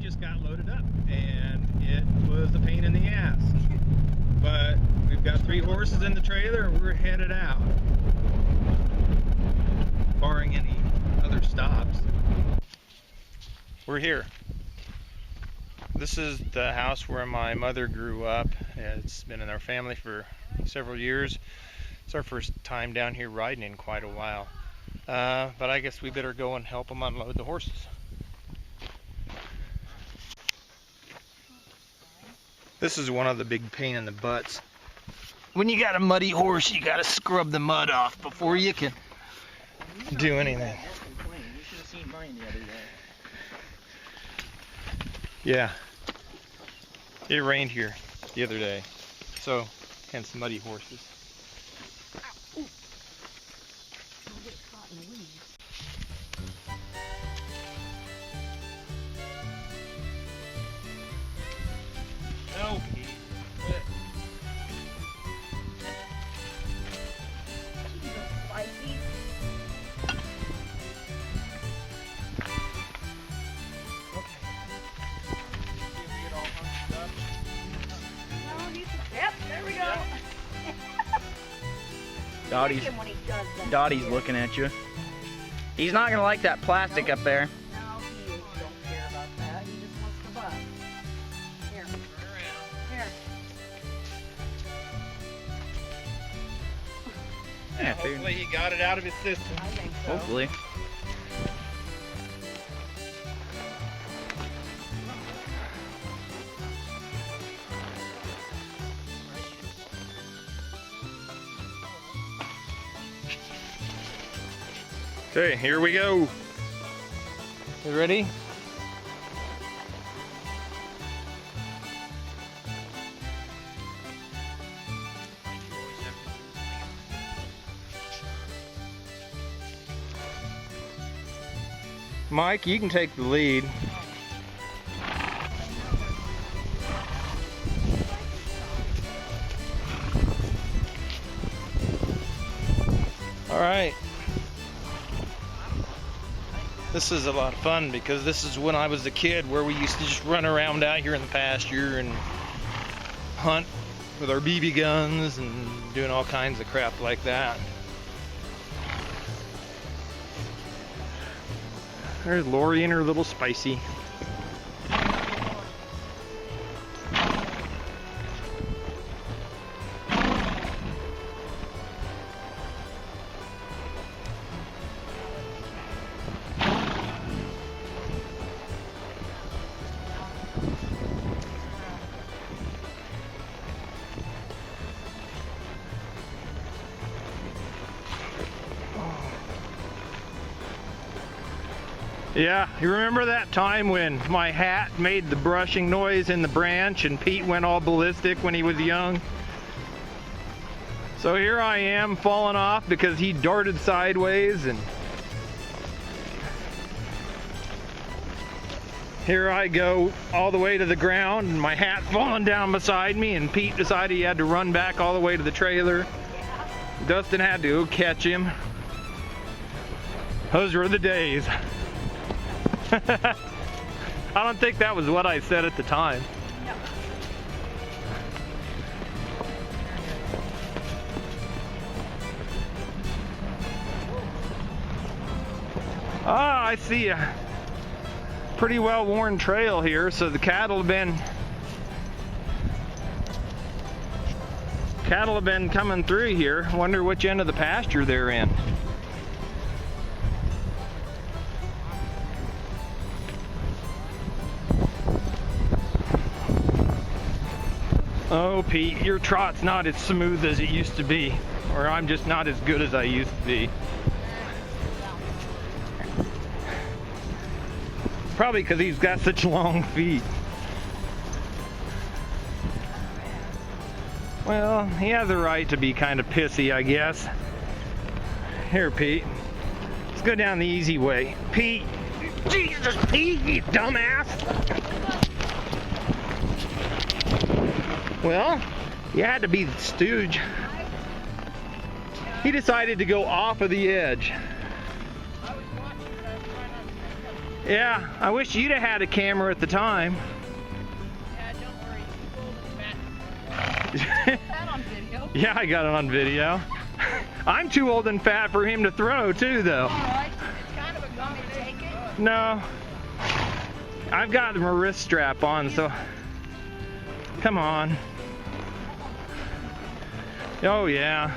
just got loaded up, and it was a pain in the ass. But we've got 3 horses in the trailer, and we're headed out, barring any other stops. We're here. This is the house where my mother grew up. It's been in our family for several years. It's our first time down here riding in quite a while. But I guess we better go and help them unload the horses. This is one of the big pain in the butts. When you got a muddy horse, you gotta scrub the mud off before you can do anything. You should have seen mine the other day. Yeah. It rained here the other day, so hence muddy horses. Ow. Don't get caught in the weeds. No, Pete. Quit. Jesus, spicy. Yep, there we go. Dottie's looking at you. He's not gonna like that plastic up there. No, he don't care about that. He just wants the butt. Here. Here. Yeah, hopefully he got it out of his system. I think so. Hopefully. Okay, here we go. You ready? Mike, you can take the lead. All right. This is a lot of fun because this is when I was a kid, where we used to just run around out here in the pasture and hunt with our BB guns and doing all kinds of crap like that. There's Lori and her little Spicy. Yeah, you remember that time when my hat made the brushing noise in the branch and Pete went all ballistic when he was young? So here I am falling off because he darted sideways, and here I go all the way to the ground and my hat falling down beside me, and Pete decided he had to run back all the way to the trailer. Dustin had to go catch him. Those were the days. I don't think that was what I said at the time. No. Ah, I see a pretty well worn trail here, so the cattle have been coming through here. Wonder which end of the pasture they're in. Oh, Pete, your trot's not as smooth as it used to be, or I'm just not as good as I used to be. Probably because he's got such long feet. Well, he has a right to be kind of pissy, I guess. Here, Pete. Let's go down the easy way. Pete! Jesus, Pete, you dumbass! Well, you had to be the stooge. He decided to go off of the edge. Yeah, I wish you'd have had a camera at the time. Yeah, don't worry. That on video. Yeah, I got it on video. I'm too old and fat for him to throw too, though. Alright, it's kind of a gummy. Take it. No. I've got my wrist strap on, so come on. Oh yeah.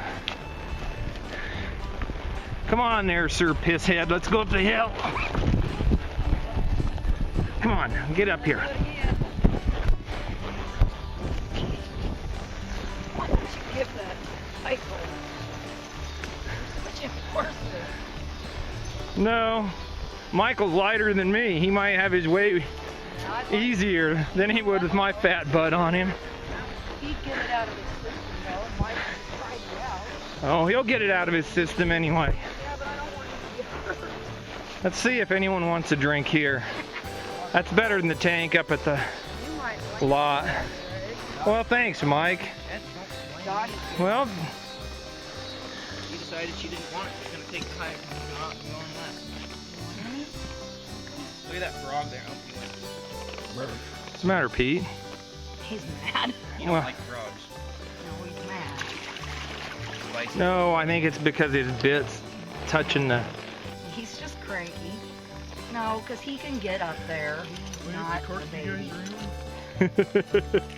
Come on there, Sir Pisshead. Let's go up the hill. Come on, get up here. Why don't you give that Michael such enforcer? No, Michael's lighter than me. He might have his way easier than he would with my fat butt on him. He'd get it out of his system, though. Mike just tried you out. Oh, he'll get it out of his system anyway. Yeah, but I don't want him to get hurt. Let's see if anyone wants a drink here. That's better than the tank up at the You might like lot. it. Well, thanks, Mike. Dottie, Well, She decided she didn't want it. She's gonna take the kayak and go on left. Look at that frog there. what's the matter, Pete? he's mad. You don't Well- like frogs. No, he's mad. Spicy. No, I think it's because his bit's touching the... He's just cranky. No, because he can get up there. He's not the baby.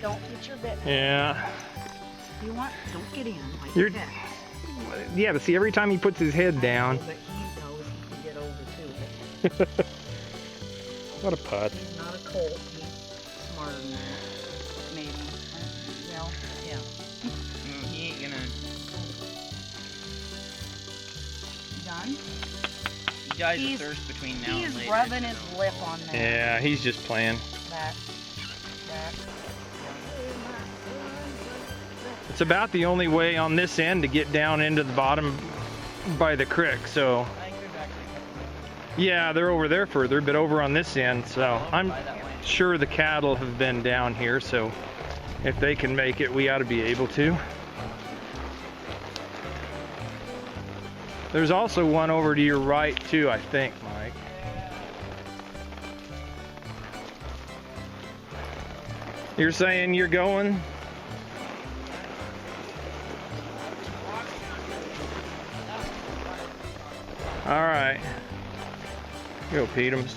Don't get your bit. Yeah. You want? Don't get in. Like You're- that. Yeah, but see, every time he puts his head down... But he knows he can get over too. What a putt. He's not a colt. He's smarter than that. Maybe. Well, yeah. He ain't gonna. Done? He dies He's- of thirst between now He's and later. rubbing his lip on that. Yeah, he's just playing. That. It's about the only way on this end to get down into the bottom by the creek, so... I think there's actually a couple Yeah, they're over there further, but over on this end, so I'm by that way. sure the cattle have been down here, so if they can make it, we ought to be able to. There's also one over to your right too, I think, Mike. You're saying you're going? All right. Go, Petems.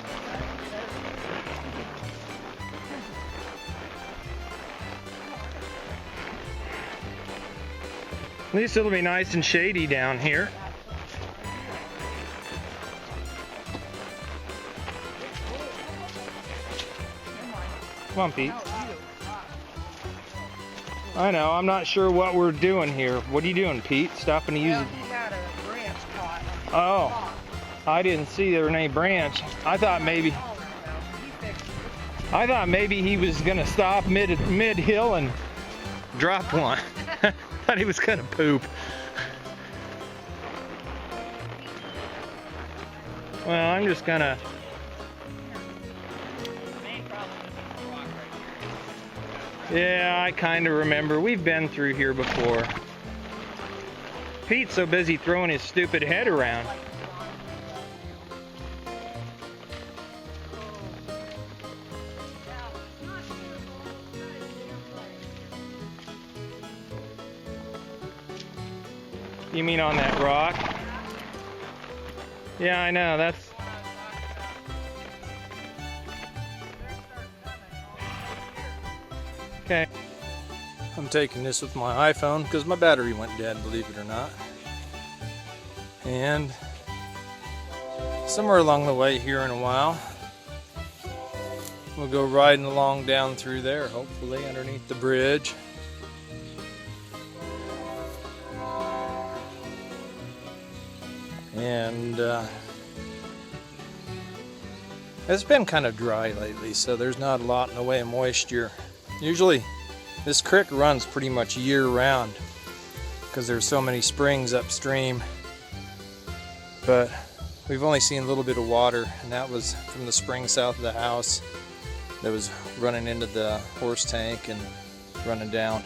At least it'll be nice and shady down here. Come on, Pete. I know, I'm not sure what we're doing here. What are you doing, Pete? Stopping to use it? He got a branch caught. Oh, I didn't see there was any branch. I thought maybe he was gonna stop mid hill and drop one. Thought he was gonna poop. Well, I'm just gonna. Yeah, I kind of remember. We've been through here before. Pete's so busy throwing his stupid head around. You mean on that rock? Yeah, I know. That's. Okay. I'm taking this with my iPhone because my battery went dead, believe it or not. And somewhere along the way here in a while, we'll go riding along down through there, hopefully underneath the bridge. And it's been kind of dry lately, so there's not a lot in the way of moisture. Usually this creek runs pretty much year round because there's so many springs upstream, but we've only seen a little bit of water, and that was from the spring south of the house that was running into the horse tank and running down.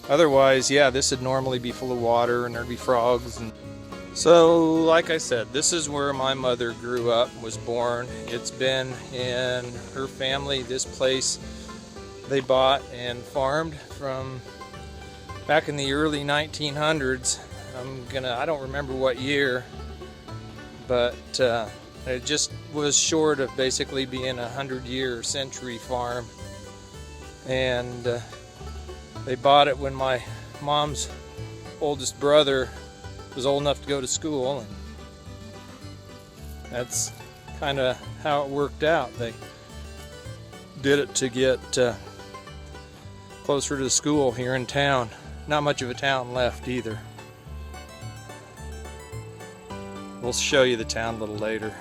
Otherwise, yeah, this would normally be full of water and there'd be frogs and So, like I said, this is where my mother grew up, was born. It's been in her family, this place they bought and farmed from back in the early 1900s. I don't remember what year, but it just was short of basically being a 100-year century farm. And they bought it when my mom's oldest brother was old enough to go to school, and that's kind of how it worked out. They did it to get closer to the school here in town. Not much of a town left either. We'll show you the town a little later.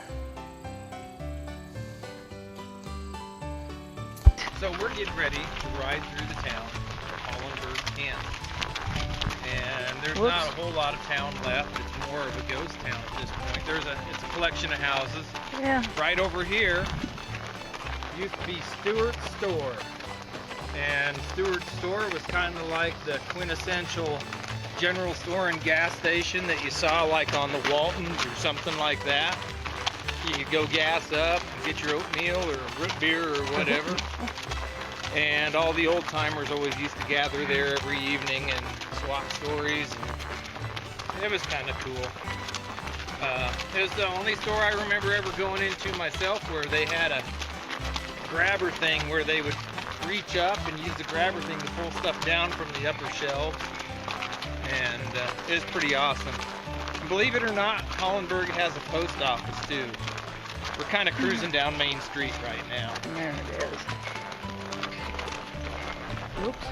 So we're getting ready to ride through the town of Hollenberg, Kansas. And there's not a whole lot of town left. It's more of a ghost town at this point. It's a collection of houses. Yeah. Right over here used to be Stewart's store. And Stewart's store was kind of like the quintessential general store and gas station that you saw like on the Waltons or something like that. You could go gas up and get your oatmeal or root beer or whatever. And all the old timers always used to gather there every evening and swap stories. And it was kind of cool. It was the only store I remember ever going into myself where they had a grabber thing where they would reach up and use the grabber thing to pull stuff down from the upper shelves. And it was pretty awesome. And believe it or not, Hollenberg has a post office too. We're kind of cruising down Main Street right now. There it is. Oops.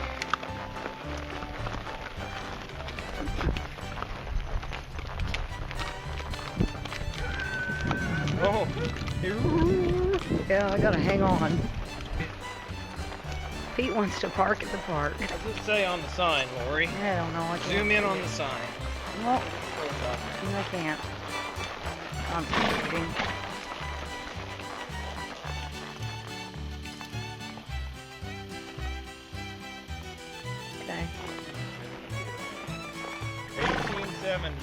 Oh. Yeah, I gotta hang on. Pete wants to park at the park. What does it say on the sign, Lori? I don't know. Zoom in on the sign. Well, I can't. I'm kidding. Okay. 1872.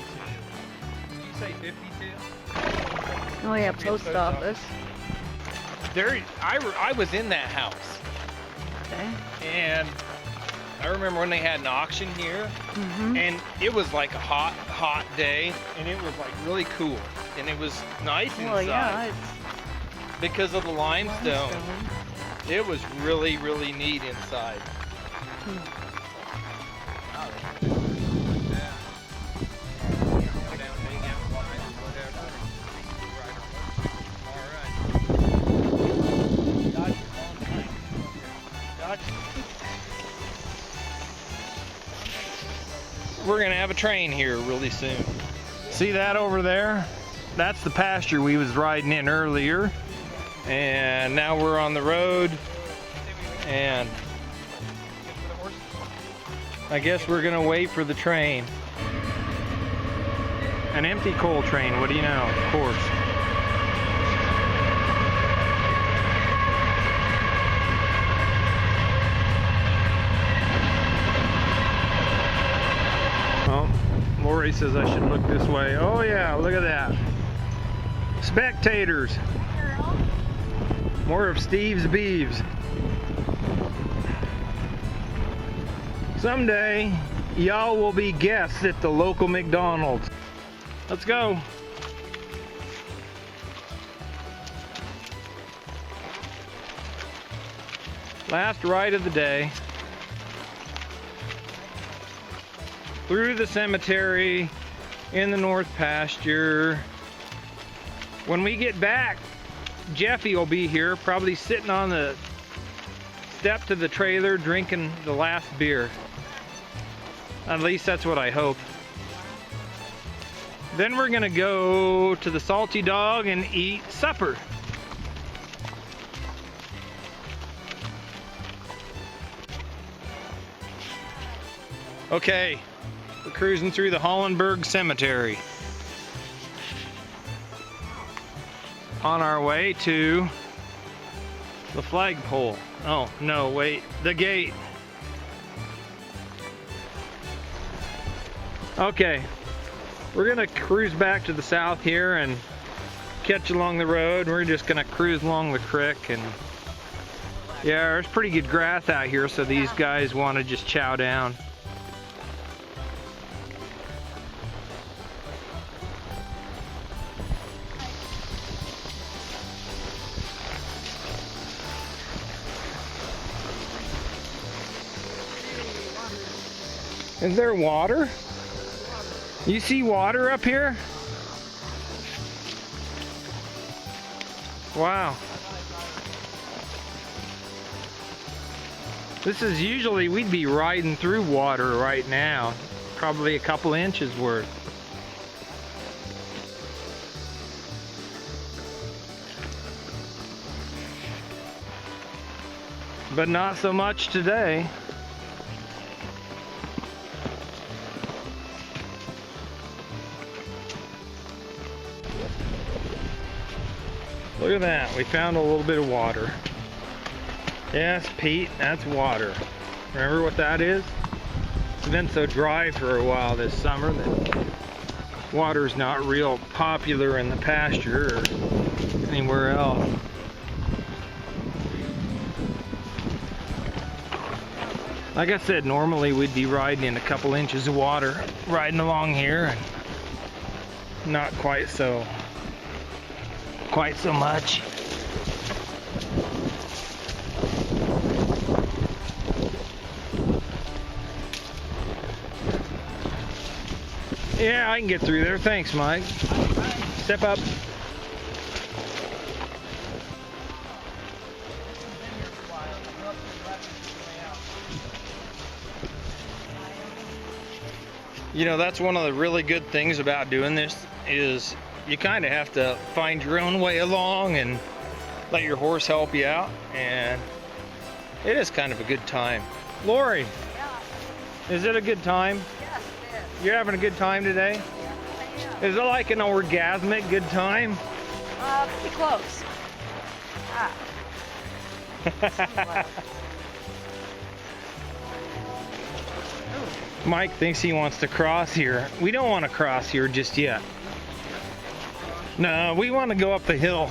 Did you say 52? Oh yeah, post office. There, I was in that house. Okay. And I remember when they had an auction here, Mm-hmm. and it was like a hot day, and it was like really cool, and it was nice Well, inside yeah, it's because of the limestone. limestone. It was really neat inside. We're gonna have a train here really soon. See that over there? That's the pasture we was riding in earlier. And now we're on the road. And I guess we're gonna wait for the train. An empty coal train, what do you know? Of course. Lori says I should look this way. Oh yeah, look at that. Spectators. More of Steve's Beeves. Someday, y'all will be guests at the local McDonald's. Let's go. Last ride of the day. Through the cemetery in the north pasture. When we get back, Jeffy will be here, probably sitting on the step to the trailer drinking the last beer. At least that's what I hope. Then we're gonna go to the Salty Dog and eat supper. Okay. We're cruising through the Hollenberg Cemetery. On our way to the flagpole. Oh, no, wait, the gate. Okay, We're gonna cruise back to the south here and catch along the road. We're just gonna cruise along the creek, and yeah, there's pretty good grass out here, so these guys want to just chow down. Is there water? You see water up here? Wow. This is usually, we'd be riding through water right now. Probably a couple inches worth. But not so much today. Look at that, we found a little bit of water. Yes, Pete, that's water. Remember what that is? It's been so dry for a while this summer that water's not real popular in the pasture or anywhere else. Like I said, normally we'd be riding in a couple inches of water riding along here, and not quite so much. Yeah, I can get through there. Thanks, Mike. Step up. You know, that's one of the really good things about doing this is you kind of have to find your own way along and let your horse help you out, and it is kind of a good time. Lori, is it a good time? Yes, it is. You're having a good time today? Yes, I am. Is it like an orgasmic good time? Pretty close. Somewhat. Mike thinks he wants to cross here. We don't want to cross here just yet. No, we want to go up the hill.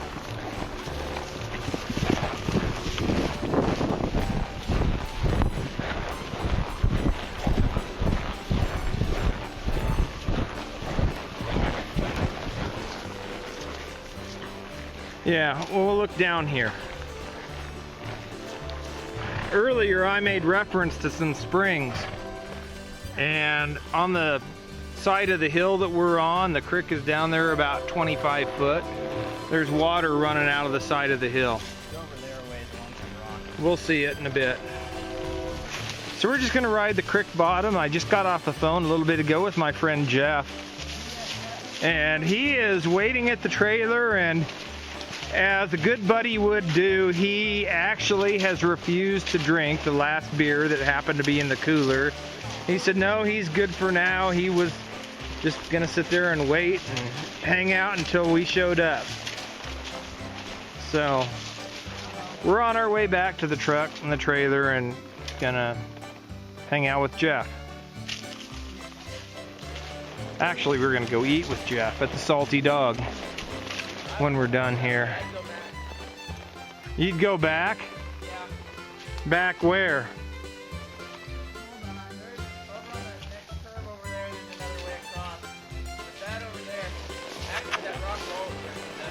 Yeah, well, we'll look down here. Earlier I made reference to some springs, and on the side of the hill that we're on, the creek is down there about 25 foot. There's water running out of the side of the hill. We'll see it in a bit. So we're just gonna ride the creek bottom. I just got off the phone a little bit ago with my friend Jeff, and he is waiting at the trailer, and as a good buddy would do, he actually has refused to drink the last beer that happened to be in the cooler. He said no, he's good for now. He was just gonna sit there and wait and hang out until we showed up. So we're on our way back to the truck and the trailer and gonna hang out with Jeff. Actually, we're gonna go eat with Jeff at the Salty Dog when we're done here. You'd go back? Yeah. Back where?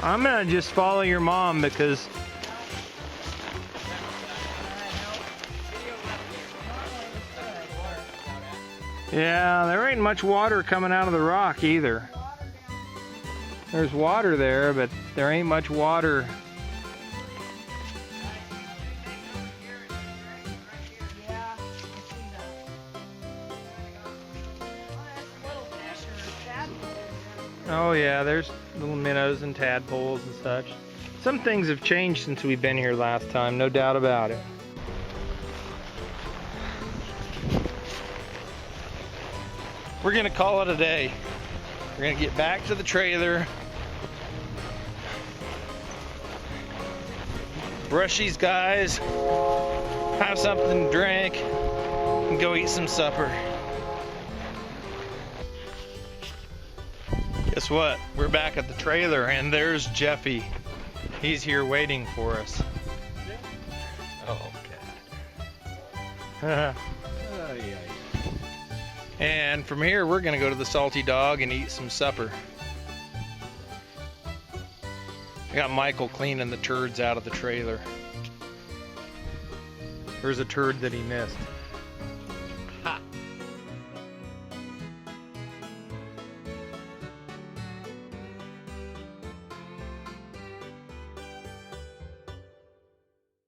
I'm gonna just follow your mom because yeah, there ain't much water coming out of the rock either. There's water there, but there ain't much water. Oh yeah, there's little minnows and tadpoles and such. Some things have changed since we've been here last time, no doubt about it. We're gonna call it a day. We're gonna get back to the trailer, brush these guys, have something to drink, and go eat some supper. guess what? We're back at the trailer and there's Jeffy. He's here waiting for us. Oh, God. And from here, we're gonna go to the Salty Dog and eat some supper. I got Michael cleaning the turds out of the trailer. There's a turd that he missed.